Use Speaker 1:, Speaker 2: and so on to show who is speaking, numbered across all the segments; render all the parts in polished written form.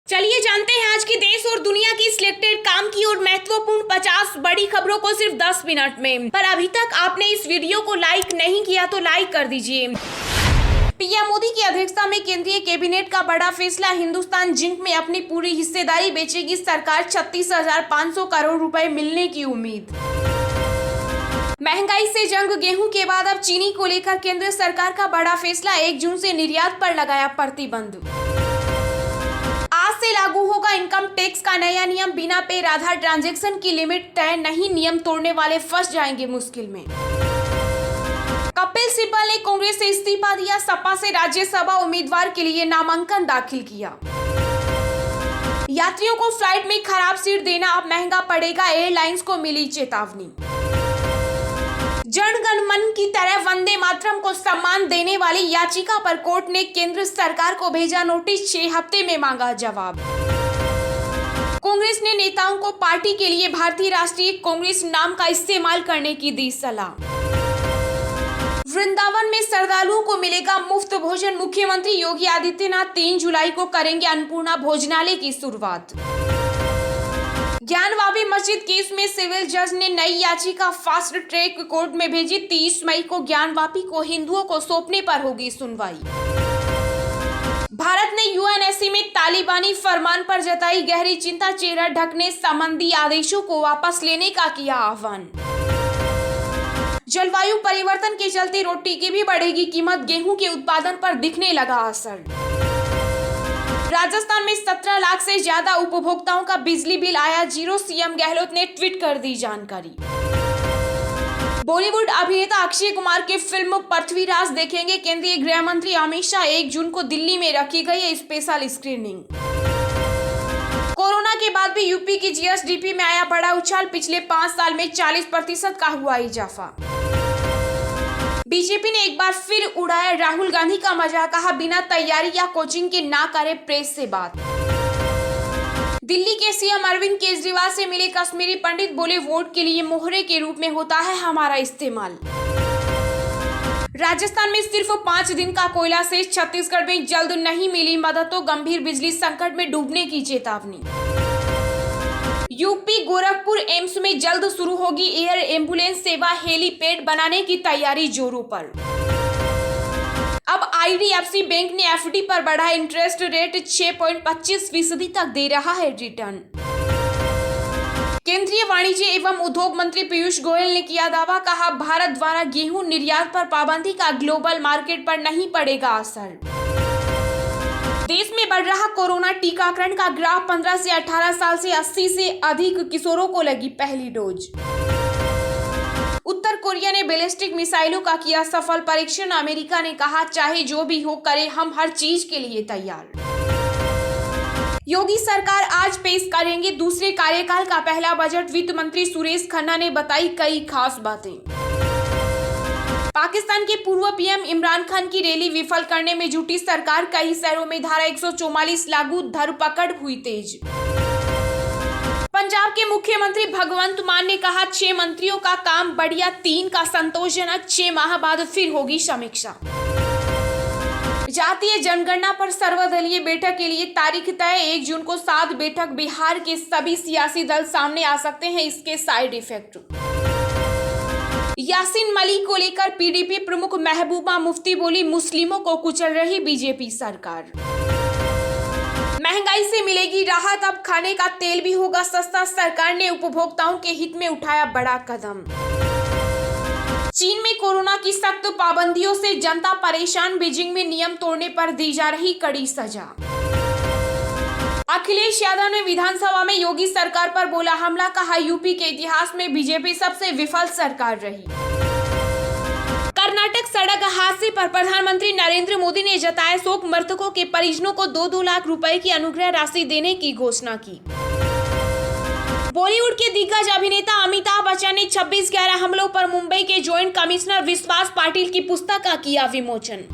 Speaker 1: चलिए जानते हैं आज की देश और दुनिया की सिलेक्टेड काम की और महत्वपूर्ण 50 बड़ी खबरों को सिर्फ 10 मिनट में। पर अभी तक आपने इस वीडियो को लाइक नहीं किया तो लाइक कर दीजिए। पीएम मोदी की अध्यक्षता में केंद्रीय कैबिनेट का बड़ा फैसला, हिंदुस्तान जिंक में अपनी पूरी हिस्सेदारी बेचेगी सरकार, 36,500 करोड़ रुपए मिलने की उम्मीद। महंगाई से जंग, गेहूं के बाद अब चीनी को लेकर केंद्र सरकार का बड़ा फैसला, 1 जून से निर्यात पर लगाया प्रतिबंध। आज से लागू होगा इनकम टैक्स का नया नियम, बिना पे आधार ट्रांजैक्शन की लिमिट तय नहीं, नियम तोड़ने वाले फंस जाएंगे मुश्किल में। कपिल सिब्बल ने कांग्रेस से इस्तीफा दिया, सपा से राज्यसभा उम्मीदवार के लिए नामांकन दाखिल किया। यात्रियों को फ्लाइट में खराब सीट देना अब महंगा पड़ेगा, एयरलाइंस को मिली चेतावनी। जन गण मन की तरह वंदे मातरम को सम्मान देने वाली याचिका पर कोर्ट ने केंद्र सरकार को भेजा नोटिस, 6 हफ्ते में मांगा जवाब। कांग्रेस ने नेताओं को पार्टी के लिए भारतीय राष्ट्रीय कांग्रेस नाम का इस्तेमाल करने की दी सलाह। वृंदावन में श्रद्धालुओं को मिलेगा मुफ्त भोजन, मुख्यमंत्री योगी आदित्यनाथ 3 जुलाई को करेंगे अन्नपूर्णा भोजनालय की शुरुआत। ज्ञानवापी मस्जिद केस में सिविल जज ने नई याचिका फास्ट ट्रैक कोर्ट में भेजी, 30 मई को ज्ञानवापी को हिंदुओं को सौंपने पर होगी सुनवाई। भारत ने यूएनएससी में तालिबानी फरमान पर जताई गहरी चिंता, चेहरा ढकने संबंधी आदेशों को वापस लेने का किया आह्वान। जलवायु परिवर्तन के चलते रोटी की भी बढ़ेगी कीमत, गेहूं के उत्पादन पर दिखने लगा असर। राजस्थान में 17 लाख से ज्यादा उपभोक्ताओं का बिजली बिल आया जीरो, सीएम गहलोत ने ट्वीट कर दी जानकारी। बॉलीवुड अभिनेता अक्षय कुमार की फिल्म पृथ्वीराज देखेंगे केंद्रीय गृह मंत्री अमित शाह, 1 जून को दिल्ली में रखी गई है स्पेशल स्क्रीनिंग। कोरोना के बाद भी यूपी की जीएसडीपी में आया बड़ा उछाल, पिछले 5 साल में 40% का हुआ इजाफा। बीजेपी ने एक बार फिर उड़ाया राहुल गांधी का मजाक, कहा बिना तैयारी या कोचिंग के ना करे प्रेस से बात। दिल्ली के सीएम अरविंद केजरीवाल से मिले कश्मीरी पंडित, बोले वोट के लिए मोहरे के रूप में होता है हमारा इस्तेमाल। राजस्थान में सिर्फ 5 दिन का कोयला से छत्तीसगढ़ में जल्द नहीं मिली मदद तो गंभीर बिजली संकट में डूबने की चेतावनी। यूपी गोरखपुर एम्स में जल्द शुरू होगी एयर एम्बुलेंस सेवा, हेलीपैड बनाने की तैयारी जोरों पर। अब आईडीएफसी बैंक ने एफडी पर बढ़ा इंटरेस्ट रेट, 6.25% तक दे रहा है रिटर्न। केंद्रीय वाणिज्य एवं उद्योग मंत्री पीयूष गोयल ने किया दावा, कहा भारत द्वारा गेहूं निर्यात पर पाबंदी का ग्लोबल मार्केट पर नहीं पड़ेगा असर। देश में बढ़ रहा कोरोना टीकाकरण का ग्राफ, 15 से 18 साल से 80 से अधिक किशोरों को लगी पहली डोज। उत्तर कोरिया ने बैलिस्टिक मिसाइलों का किया सफल परीक्षण, अमेरिका ने कहा चाहे जो भी हो करे हम हर चीज के लिए तैयार। योगी सरकार आज पेश करेंगे दूसरे कार्यकाल का पहला बजट, वित्त मंत्री सुरेश खन्ना ने बताई कई खास बातें। पाकिस्तान के पूर्व पीएम इमरान खान की रैली विफल करने में जुटी सरकार, कई शहरों में धारा 144 लागू, धरपकड़ हुई तेज। पंजाब के मुख्यमंत्री भगवंत मान ने कहा 6 मंत्रियों का काम बढ़िया, 3 का संतोषजनक, 6 माह बाद फिर होगी समीक्षा। जातीय जनगणना पर सर्वदलीय बैठक के लिए तारीख तय, 1 जून को 7 बैठक, बिहार के सभी सियासी दल सामने आ सकते हैं इसके साइड इफेक्ट। यासीन मलिक को लेकर पीडीपी प्रमुख महबूबा मुफ्ती बोली, मुस्लिमों को कुचल रही बीजेपी सरकार। महंगाई से मिलेगी राहत, अब खाने का तेल भी होगा सस्ता, सरकार ने उपभोक्ताओं के हित में उठाया बड़ा कदम। चीन में कोरोना की सख्त पाबंदियों से जनता परेशान, बीजिंग में नियम तोड़ने पर दी जा रही कड़ी सजा। अखिलेश यादव ने विधानसभा में योगी सरकार पर बोला हमला, कहा यूपी के इतिहास में बीजेपी सबसे विफल सरकार रही। कर्नाटक सड़क हादसे पर प्रधानमंत्री नरेंद्र मोदी ने जताया शोक, मृतकों के परिजनों को 2-2 लाख रुपए की अनुग्रह राशि देने की घोषणा की। बॉलीवुड के दिग्गज अभिनेता अमिताभ बच्चन ने 26/11 हमलों पर मुंबई के ज्वाइंट कमिश्नर विश्वास पाटिल की पुस्तक का किया विमोचन।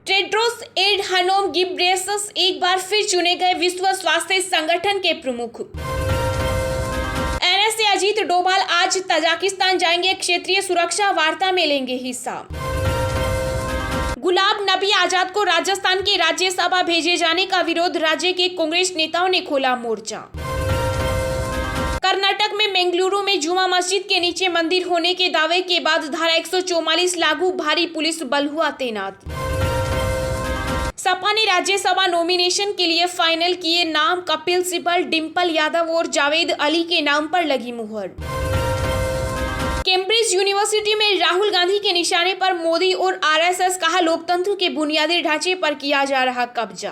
Speaker 1: टेड्रोस एडहानोम गिब्रेयसस एक बार फिर चुने गए विश्व स्वास्थ्य संगठन के प्रमुख। एनएसए अजीत डोभाल आज तजाकिस्तान जाएंगे, क्षेत्रीय सुरक्षा वार्ता में लेंगे हिस्सा। गुलाम नबी आजाद को राजस्थान के राज्यसभा भेजे जाने का विरोध, राज्य के कांग्रेस नेताओं ने खोला मोर्चा। कर्नाटक में बेंगलुरु में जुमा मस्जिद के नीचे मंदिर होने के दावे के बाद धारा 144 लागू, भारी पुलिस बल हुआ तैनात। सपा ने राज्यसभा नॉमिनेशन के लिए फाइनल किए नाम, कपिल सिब्बल, डिंपल यादव और जावेद अली के नाम पर लगी मुहर। कैम्ब्रिज यूनिवर्सिटी में राहुल गांधी के निशाने पर मोदी और आरएसएस, कहा लोकतंत्र के बुनियादी ढांचे पर किया जा रहा कब्जा।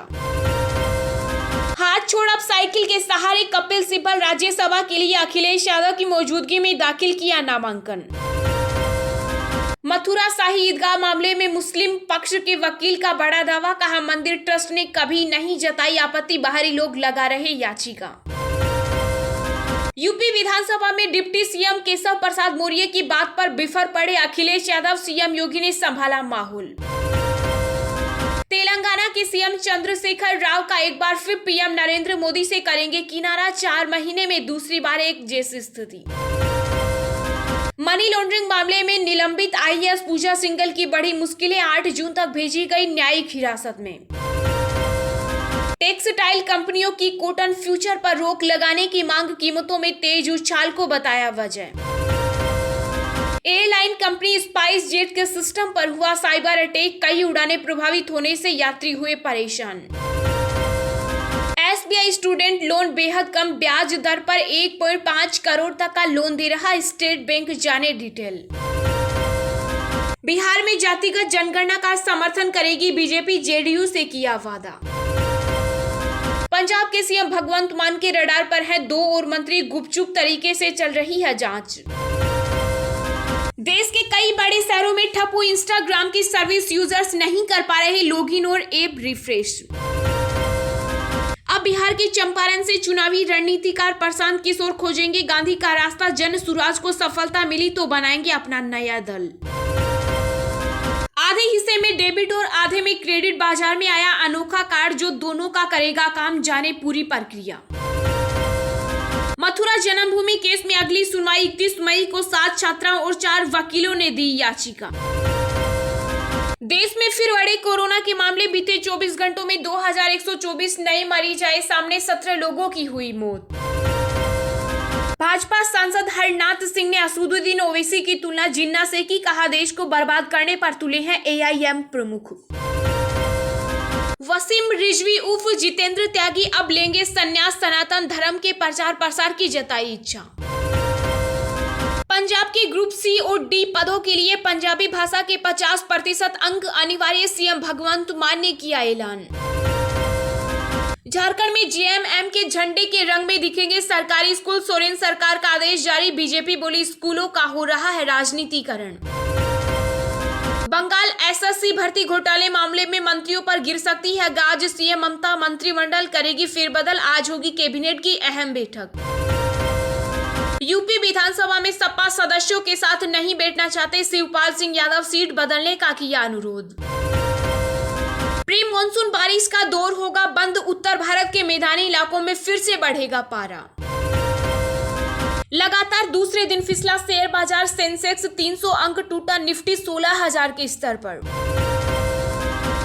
Speaker 1: हाथ छोड़ अब साइकिल के सहारे कपिल सिब्बल, राज्यसभा के लिए अखिलेश यादव की मौजूदगी में दाखिल किया नामांकन। मथुरा शाही ईदगाह मामले में मुस्लिम पक्ष के वकील का बड़ा दावा, कहा मंदिर ट्रस्ट ने कभी नहीं जताई आपत्ति, बाहरी लोग लगा रहे याचिका। यूपी विधानसभा में डिप्टी सीएम केशव प्रसाद मौर्य की बात पर बिफर पड़े अखिलेश यादव, सीएम योगी ने संभाला माहौल। तेलंगाना के सीएम चंद्रशेखर राव का एक बार फिर पीएम नरेंद्र मोदी से करेंगे किनारा, 4 महीने में दूसरी बार एक जैसी स्थिति। मनी लॉन्ड्रिंग मामले में निलंबित आईएएस पूजा सिंघल की बड़ी मुश्किलें, 8 जून तक भेजी गई न्यायिक हिरासत में। टेक्सटाइल कंपनियों की कॉटन फ्यूचर पर रोक लगाने की मांग, कीमतों में तेज उछाल को बताया वजह। एयरलाइन कंपनी स्पाइस जेट के सिस्टम पर हुआ साइबर अटैक, कई उड़ानें प्रभावित होने से यात्री हुए परेशान। एसबीआई स्टूडेंट लोन बेहद कम ब्याज दर पर 1.5 करोड़ तक का लोन दे रहा स्टेट बैंक, जाने डिटेल। बिहार में जातिगत जनगणना का समर्थन करेगी बीजेपी, जेडीयू से किया वादा। पंजाब के सीएम भगवंत मान के रडार पर हैं 2 और मंत्री, गुपचुप तरीके से चल रही है जांच। देश के कई बड़े शहरों में ठप हुई इंस्टाग्राम की सर्विस, यूजर्स नहीं कर पा रहे लॉगिन और ऐप रिफ्रेश। अब बिहार के चंपारण से चुनावी रणनीतिकार प्रशांत किशोर खोजेंगे गांधी का रास्ता, जन सुराज को सफलता मिली तो बनाएंगे अपना नया दल। आधे हिस्से में डेबिट और आधे में क्रेडिट, बाजार में आया अनोखा कार्ड जो दोनों का करेगा काम, जाने पूरी प्रक्रिया। मथुरा जन्मभूमि केस में अगली सुनवाई 31 मई को, 7 छात्राओं और 4 वकीलों ने दी याचिका। देश में फिर बढ़े कोरोना के मामले, बीते 24 घंटों में 2124 नए मरीज आए सामने, 17 लोगों की हुई मौत। भाजपा सांसद हरनाथ सिंह ने असदुद्दीन ओवैसी की तुलना जिन्ना से की, कहा देश को बर्बाद करने पर तुले हैं एआईएम प्रमुख। वसीम रिजवी उर्फ जितेंद्र त्यागी अब लेंगे संन्यास, सनातन धर्म के प्रचार प्रसार की जताई इच्छा। पंजाब के ग्रुप सी और डी पदों के लिए पंजाबी भाषा के 50% अंक अनिवार्य, सीएम भगवंत मान ने किया ऐलान। झारखंड में जेएमएम के झंडे के रंग में दिखेंगे सरकारी स्कूल, सोरेन सरकार का आदेश जारी, बीजेपी बोली स्कूलों का हो रहा है राजनीतिकरण। बंगाल एसएससी भर्ती घोटाले मामले में मंत्रियों पर गिर सकती है गाज, सीएम ममता मंत्रिमंडल करेगी फेरबदल, आज होगी कैबिनेट की अहम बैठक। यूपी विधानसभा में सपा सदस्यों के साथ नहीं बैठना चाहते शिवपाल सिंह यादव, सीट बदलने का किया अनुरोध। प्री मानसून बारिश का दौर होगा बंद, उत्तर भारत के मैदानी इलाकों में फिर से बढ़ेगा पारा। लगातार दूसरे दिन फिसला शेयर बाजार, सेंसेक्स 300 अंक टूटा, निफ्टी 16,000 के स्तर पर।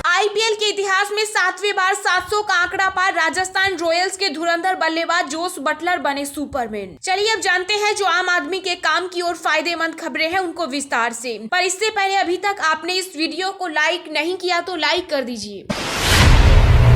Speaker 1: आईपीएल के इतिहास में 7वीं बार 700 का आंकड़ा पार, राजस्थान रॉयल्स के धुरंधर बल्लेबाज जोस बटलर बने सुपरमैन। चलिए अब जानते हैं जो आम आदमी के काम की और फायदेमंद खबरें हैं उनको विस्तार से, पर इससे पहले अभी तक आपने इस वीडियो को लाइक नहीं किया तो लाइक कर दीजिए।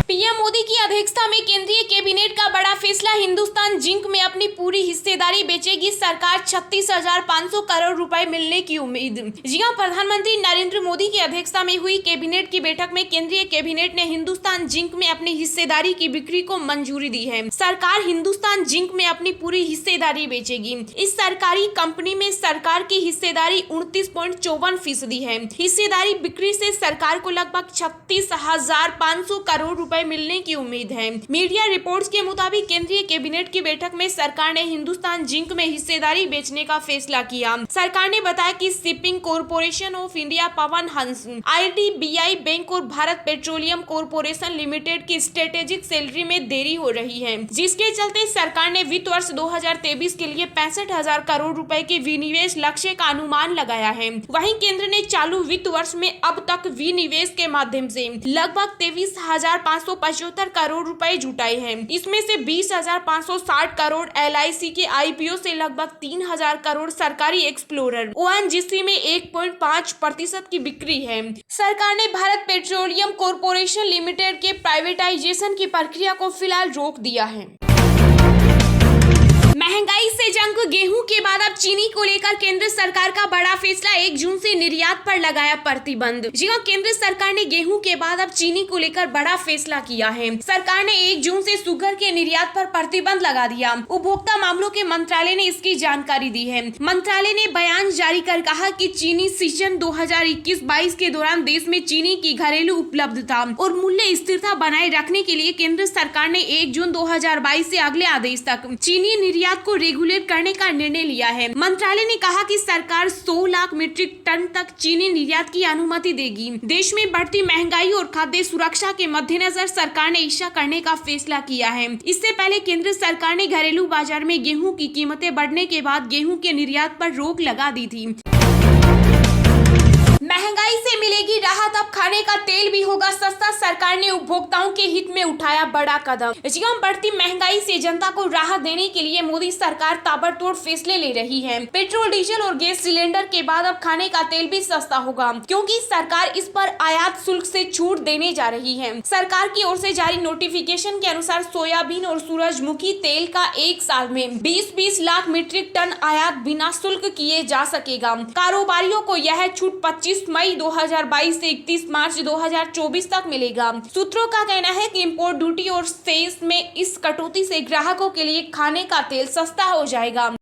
Speaker 1: पीएम मोदी की अध्यक्षता में केंद्रीय कैबिनेट का बड़ा फैसला, हिंदुस्तान जिंक में अपनी पूरी हिस्सेदारी बेचेगी सरकार, 36,500 करोड़ रुपए मिलने की उम्मीद। जी हां, प्रधानमंत्री नरेंद्र मोदी की अध्यक्षता में हुई कैबिनेट की बैठक में केंद्रीय कैबिनेट ने हिंदुस्तान जिंक में अपनी हिस्सेदारी की बिक्री को मंजूरी दी है। सरकार हिंदुस्तान जिंक में अपनी पूरी हिस्सेदारी बेचेगी। इस सरकारी कंपनी में सरकार की हिस्सेदारी 29.54% है। हिस्सेदारी बिक्री से सरकार को लगभग 36,500 करोड़ रुपए रुपए मिलने की उम्मीद है। मीडिया रिपोर्ट्स के मुताबिक केंद्रीय कैबिनेट की बैठक में सरकार ने हिंदुस्तान जिंक में हिस्सेदारी बेचने का फैसला किया। सरकार ने बताया कि shipping corporation of India, Pawan Hans, IDBI bank और भारत पेट्रोलियम कॉरपोरेशन लिमिटेड की स्ट्रेटेजिक सैलरी में देरी हो रही है, जिसके चलते सरकार ने वित्त वर्ष 2023 के लिए 65,000 करोड़ रुपए के विनिवेश लक्ष्य का अनुमान लगाया है। वहीं केंद्र ने चालू वित्त वर्ष में अब तक विनिवेश के माध्यम से लगभग 23,575 करोड़ रुपए जुटाए हैं। इसमें से 20,560 करोड़ LIC के IPO से लगभग 3,000 करोड़ सरकारी एक्सप्लोरर ONGC में 1.5% की बिक्री है। सरकार ने भारत पेट्रोलियम कॉरपोरेशन लिमिटेड के प्राइवेटाइजेशन की प्रक्रिया को फिलहाल रोक दिया है। महंगाई से जंग, गेहूं के बाद अब चीनी को लेकर केंद्र सरकार का बड़ा फैसला, 1 जून से निर्यात पर लगाया प्रतिबंध। जी हां, केंद्र सरकार ने गेहूं के बाद अब चीनी को लेकर बड़ा फैसला किया है। सरकार ने 1 जून से शुगर के निर्यात पर प्रतिबंध लगा दिया। उपभोक्ता मामलों के मंत्रालय ने इसकी जानकारी दी है। मंत्रालय ने बयान जारी कर कहा कि चीनी सीजन 2021-22 के दौरान देश में चीनी की घरेलू उपलब्धता और मूल्य स्थिरता बनाए रखने के लिए केंद्र सरकार ने 1 जून 2022 से अगले आदेश तक चीनी निर्यात को रेगुलेट करने का निर्णय लिया है। मंत्रालय ने कहा कि सरकार 100 लाख मीट्रिक टन तक चीनी निर्यात की अनुमति देगी। देश में बढ़ती महंगाई और खाद्य सुरक्षा के मद्देनजर सरकार ने ऐसा करने का फैसला किया है। इससे पहले केंद्र सरकार ने घरेलू बाजार में गेहूं की कीमतें बढ़ने के बाद गेहूं के निर्यात पर रोक लगा दी थी। महंगाई से मिलेगी राहत, अब खाने का तेल भी होगा सस्ता, सरकार ने उपभोक्ताओं के हित में उठाया बड़ा कदम। बढ़ती महंगाई से जनता को राहत देने के लिए मोदी सरकार ताबड़तोड़ फैसले ले रही है। पेट्रोल, डीजल और गैस सिलेंडर के बाद अब खाने का तेल भी सस्ता होगा, क्योंकि सरकार इस पर आयात शुल्क से छूट देने जा रही है। सरकार की ओर से जारी नोटिफिकेशन के अनुसार सोयाबीन और सूरजमुखी तेल का 1 साल में 20-20 लाख मीट्रिक टन आयात बिना शुल्क किए जा सकेगा। कारोबारियों को यह छूट 25 मई 2022 से 31 मार्च 2024 तक मिलेगा। सूत्रों का कहना है कि इंपोर्ट ड्यूटी और सेस में इस कटौती से ग्राहकों के लिए खाने का तेल सस्ता हो जाएगा।